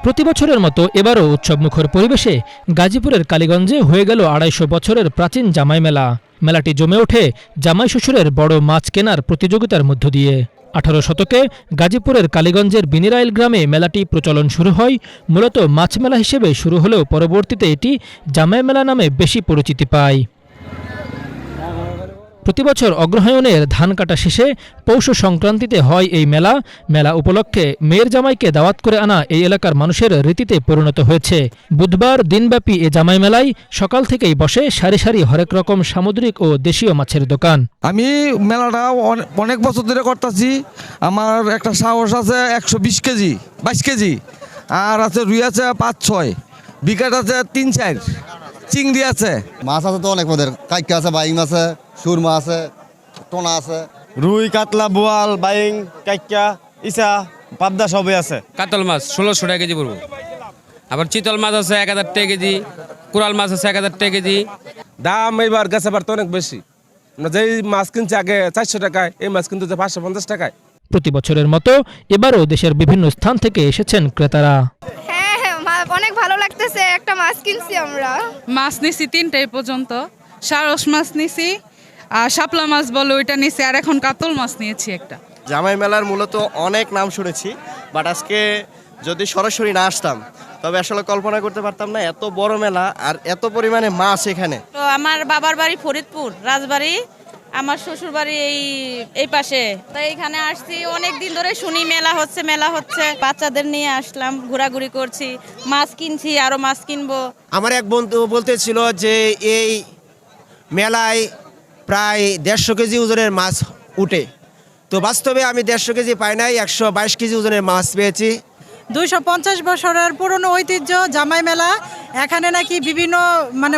প্রতি বছরের মতো এবারও উৎসবমুখর পরিবেশে গাজীপুরের কালীগঞ্জে হয়ে গেল ২৫০ বছরের প্রাচীন জামাই মেলা। মেলাটি জমে ওঠে জামাই শ্বশুরের বড় মাছ কেনার প্রতিযোগিতার মধ্য দিয়ে। ১৮ শতকে গাজীপুরের কালীগঞ্জের বিনিরাইল গ্রামে মেলাটি প্রচলন শুরু হয়। মূলত মাছ মেলা হিসেবে শুরু হলেও পরবর্তীতে এটি জামাই মেলা নামে বেশি পরিচিতি পায়। প্রতিবছর অগ্রহায়ণের ধান কাটা শেষে পৌষ সংক্রান্তিতে হয় এই মেলা। মেলা উপলক্ষে মেয়ের জামাইকে দাওয়াত করে আনা এই এলাকার মানুষের রীতিতে পরিণত হয়েছে। বুধবার দিনব্যাপী এ জামাই মেলায় সকাল থেকেই বসে সারি সারি হরেক রকম সামুদ্রিক ও দেশীয় মাছের দোকান। আমি মেলাটা অনেক বছর ধরে করতেছি। আমার একটা সাহস আছে ১২০ কেজি ২২ কেজি, আর আছে রুই আছে ৫-৬, বিকেট আছে ৩-৪, চিংড়ি আছে। মাছ আছে তো অনেক পদের, কাইকা আছে, বাইং আছে, সুরমা আছে, টোনা আছে, রুই, কাতলা, বোয়াল, বাইং, কাইকা, ইসা, পাবদা সবই আছে। কাতল মাছ ১৬০০ টাকা কেজি পড়বো। আবার চিতল মাছ আছে ১০০০ টাকা কেজি, কোরাল মাছ আছে ১০০০ টাকা কেজি। দাম এবার গেছে তো অনেক বেশি। আমরা যেই মাছ কিনছি আগে ৪০০ টাকায়, এই মাছ কিন্তু ৫৫০ টাকায়। প্রতি বছরের মতো এবারও দেশের বিভিন্ন স্থান থেকে এসেছেন ক্রেতারা। অনেক ভালো লাগতেছে, একটা মাছ কিনছি আমরা। মাছ নিছি ৩টায় পর্যন্ত, সারস মাছ নিছি, আর শাপলা মাছ বলে ওইটা নিছি, আর এখন কাতল মাছ নিয়েছি একটা। জামাই মেলার মূলত অনেক নাম শুনেছি, বাট আজকে যদি সরাসরি না আসতাম তবে আসলে কল্পনা করতে পারতাম না এত বড় মেলা আর এত পরিমাণে মাছ এখানে। তো আমার বাবার বাড়ি ফরিদপুর রাজবাড়ি, আমার শ্বশুর বাড়ি এই পাশে, তো এইখানে আসছি। অনেক দিন ধরে শুনি মেলা হচ্ছে, বাচ্চাদের নিয়ে আসলাম, ঘোরাঘুরি করছি, মাছ কিনছি, আরো মাছ কিনবো। আমার এক বন্ধু বলতেছিল যে এই মেলায় প্রায় ১৫০ কেজি ওজনের মাছ উঠে, তো বাস্তবে আমি ১৫০ কেজি পাই নাই, ১২২ কেজি ওজনের মাছ পেয়েছি। ২৫০ বছরের পুরনো ঐতিহ্য জামাই মেলা, এখানে নাকি বিভিন্ন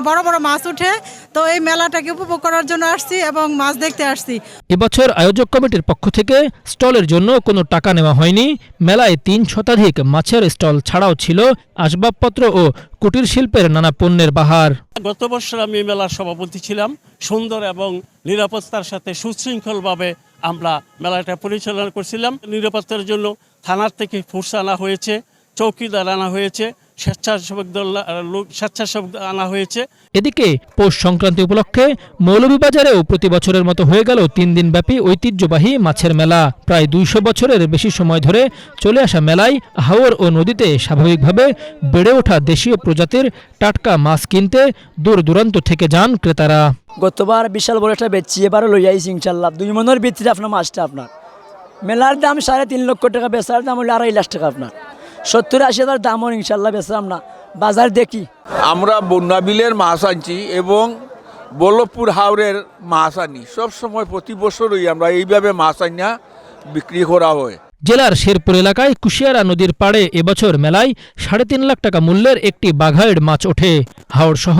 বড় বড় মাছ উঠে, তো এই মেলাটাকে উপভোগ করার জন্য আসছি এবং মাছ দেখতে আসছি। এবছর আয়োজক কমিটির পক্ষ থেকে স্টলের জন্য কোনো টাকা নেওয়া হয়নি। মেলায় ৩ শতাধিক মাছের স্টল ছাড়াও ছিল আসবাবপত্র ও কুটির শিল্পের নানা পণ্যের বাহার। গত বছর আমি মেলার সভাপতি ছিলাম। সুন্দর এবং নিরাপত্তার সাথে সুশৃঙ্খলভাবে আমরা মেলাটা পরিচালনা করছিলাম। নিরাপত্তার জন্য থানার থেকে ফোর্স আনা হয়েছে, চৌকিদার আনা হয়েছে, স্বেচ্ছাসেবক দল আনা হয়েছে। এদিকে পৌষ সংক্রান্তি উপলক্ষে মৌলভীবাজারেও প্রতি বছরের মতো হয়ে গেল ৩ দিনব্যাপী ঐতিহ্যবাহী মাছের মেলা। প্রায় ২০০ বছরের বেশি সময় ধরে চলে আসা মেলায় হাওর ও নদীতে স্বাভাবিকভাবে বেড়ে ওঠা দেশীয় প্রজাতির টাটকা মাছ কিনতে দূর দূরান্ত থেকে যান ক্রেতারা। গতবার বিশাল বড় একটা বেচছি, এবারও লই আইছি ইনশাল্লাহ। 2 মনের ভিত্তিতে আপনার মাছটা আপনার মেলার দাম ৩.৫ লক্ষ টাকা, বেচার দাম হলো ২.৫ লাখ টাকা। আপনার ৭০-৮০ হাজার দাম ইনশাল্লাহ বেচাম না, বাজার দেখি। আমরা বন্যাবিলের মাছ আনছি এবং বল্লভপুর হাওরের মাছ আনি। সবসময় প্রতি বছরই আমরা এইভাবে মাছ আনিয়া বিক্রি করা হয়। জেলার শেরপুর এলাকায় কুশিয়ারা নদীর পাড়ে এবছর মেলায় ৩.৫ লাখ টাকা মূল্যের একটি বাঘাইড় মাছ ওঠে। হাওড় সহ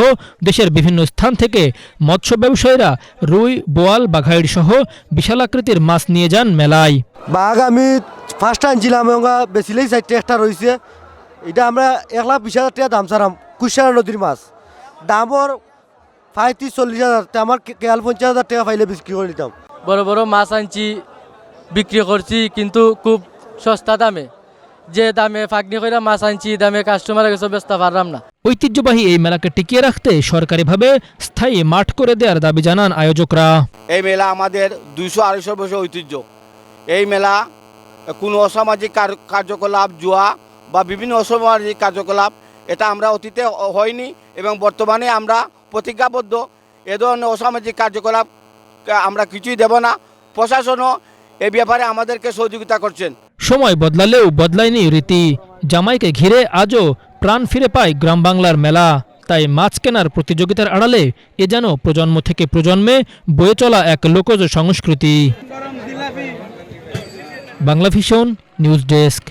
দেশের বিভিন্ন স্থান থেকে মৎস্য ব্যবসায়ীরা রুই, বোয়াল, বাঘাইড় সহ বিশালাকৃতির মাছ নিয়ে যান মেলায়। বাঘ আমি ফার্স্ট আনছিলাম, বেশিলেই ৪টা একটা রয়েছে। এটা আমরা ১,২০,০০০ টাকা দাম ছাড়াম। কুশিয়ারা নদীর মাছ দামর ৩৫-৪০ হাজার, আমার ৪৫,০০০ টাকা পাইলে বিক্রি করে দিতাম। বড় বড় মাছ আনছি, বিক্রি করছি, কিন্তু খুব সস্তা দামে। যে দামে ফাঁকনি করে মাছ আনছি, দামে কাস্টমারের কাছে বেচতে পারলাম না। ঐতিহ্যবাহী এই মেলাকে টিকিয়ে রাখতে সরকারিভাবে স্থায়ী মাঠ করে দেওয়ার দাবি জানান আয়োজকরা। এই মেলা আমাদের ২০০-২৫০ বছর ঐতিহ্য। এই মেলা কোনো অসামাজিক কার্যকলাপ, জুয়া বা বিভিন্ন অসামাজিক কার্যকলাপ এটা আমরা অতীতে হয়নি এবং বর্তমানে আমরা প্রতিজ্ঞাবদ্ধ এ ধরনের অসামাজিক কার্যকলাপ আমরা কিছুই দেব না। প্রশাসনও এ ব্যাপারে আমাদেরকে সহযোগিতা করছেন। সময় বদলালেও বদলায়নি রীতি। জামাইকে ঘিরে আজও প্রাণ ফিরে পায় গ্রাম বাংলার মেলা। তাই মাছ কেনার প্রতিযোগিতার আড়ালে এ যেন প্রজন্ম থেকে প্রজন্মে বয়ে চলা এক লোকজ সংস্কৃতি। Banglavision news desk.